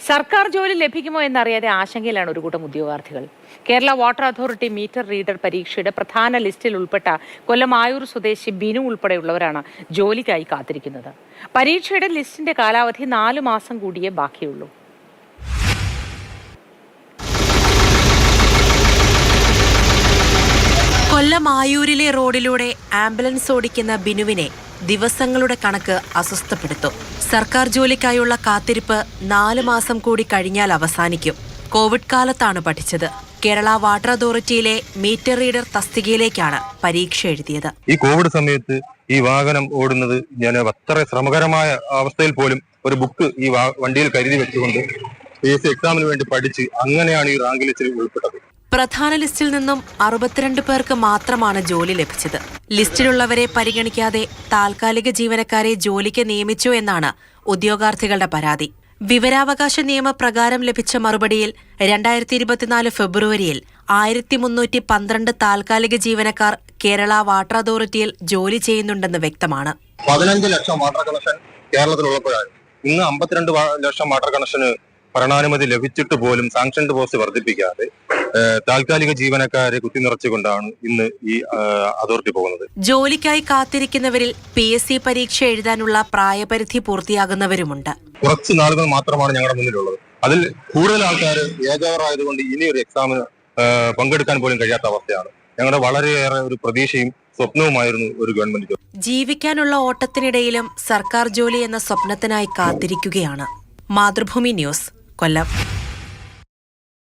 സർക്കാർ ജോലി ലഭിക്കുമോ എന്നറിയാതെ ആശങ്കയിലാണ് ഒരു കൂട്ടം ഉദ്യോഗാർത്ഥികൾ. Kerala water authority metre reader പരീക്ഷയുടെ പ്രധാന ലിസ്റ്റിൽ ഉൾപ്പെട്ട കൊല്ലം ആയൂർ സ്വദേശി ബിനു ഉൾപ്പെടെയുള്ളവരാണ് ജോലിക്കായി കാത്തിരിക്കുന്നത്. പരീക്ഷയുടെ ലിസ്റ്റിന്റെ കാലാവധി 4 മാസം കൂടിയേ ബാക്കിയുള്ളൂ. കൊല്ലം ആയൂരിലെ റോഡിലൂടെ ആംബുലൻസ് ഓടിക്കുന്ന ബിനുവിനെ ദിവസങ്ങളുടെ കണക്ക് അസ്വസ്ഥപ്പെടുത്തും. സർക്കാർ ജോലിക്കായുള്ള കാത്തിരിപ്പ് 4 മാസം കൂടി കഴിഞ്ഞാൽ അവസാനിക്കും. കോവിഡ് കാലത്താണ് പഠിച്ചത്. കേരള വാട്ടർ അതോറിറ്റിയിലെ മീറ്റർ റീഡർ തസ്തികയിലേക്കാണ് പരീക്ഷ എഴുതിയത്. ഈ കോവിഡ് സമയത്ത് ഈ വാഹനം ഓടുന്നത് ഞാൻ അത്ര ശ്രമകരമായ അവസ്ഥയിൽ പോലും ഒരു ബുക്ക് ഈ വണ്ടിയിൽ കരുതി വെച്ചുകൊണ്ട് എക്സാമിന് വേണ്ടി പഠിച്ച് അങ്ങനെയാണ് ഈ റാങ്ക് ലിസ്റ്റിൽ ഉൾപ്പെട്ടത്. പ്രധാന ലിസ്റ്റിൽ നിന്നും 62 പേർക്ക് മാത്രമാണ് ജോലി ലഭിച്ചത്. ലിസ്റ്റിലുള്ളവരെ പരിഗണിക്കാതെ താൽക്കാലിക ജീവനക്കാരെ ജോലിക്ക് നിയമിച്ചു എന്നാണ് ഉദ്യോഗാർത്ഥികളുടെ പരാതി. വിവരാവകാശ നിയമപ്രകാരം ലഭിച്ച മറുപടിയിൽ 2024 ഫെബ്രുവരിയിൽ 1312 താൽക്കാലിക ജീവനക്കാർ കേരള വാട്ടർ അതോറിറ്റിയിൽ ജോലി ചെയ്യുന്നുണ്ടെന്ന് വ്യക്തമാണ്. 15 ലക്ഷം വാട്ടർ കണക്ഷൻ കേരളത്തിലുള്ളപ്പോഴാണ് ഇന്ന് 52 ലക്ഷം വാട്ടർ കണക്ഷന് ഭരണാനുമതി ലഭിച്ചിട്ട് പോലും സാങ്ഷൻഡ് പോസ്റ്റ് വർദ്ധിപ്പിക്കാതെ താൽക്കാലിക ജീവനക്കാരെ കുത്തിനിറച്ചുകൊണ്ടാണ് ഇന്ന് ഈ അതോറിറ്റി പോകുന്നത്. ജോലിക്കായി കാത്തിരിക്കുന്നവരിൽ PSC പരീക്ഷ എഴുതാനുള്ള പ്രായപരിധി പൂർത്തിയാകുന്നവരുമുണ്ട്. കുറച്ച് നാളുകൾ മാത്രമാണ് ഞങ്ങളുടെ മുന്നിലുള്ളത്. അതിൽ കൂടുതൽ ആൾക്കാർ ഏജവറായതുകൊണ്ട് ഇനി ഒരു എക്സാമിന് പങ്കെടുക്കാൻ പോലും കഴിയാത്ത അവസ്ഥയാണ്. ഞങ്ങളുടെ വളരെയേറെ ഒരു പ്രതീക്ഷയും സ്വപ്നവുമായിരുന്നു ഒരു ഗവൺമെന്റ് ജോലി. ജീവിക്കാനുള്ള ഓട്ടത്തിനിടയിലും സർക്കാർ ജോലി എന്ന സ്വപ്നത്തിനായി കാത്തിരിക്കുകയാണ്. മാതൃഭൂമി ന്യൂസ്, കൊല്ലം.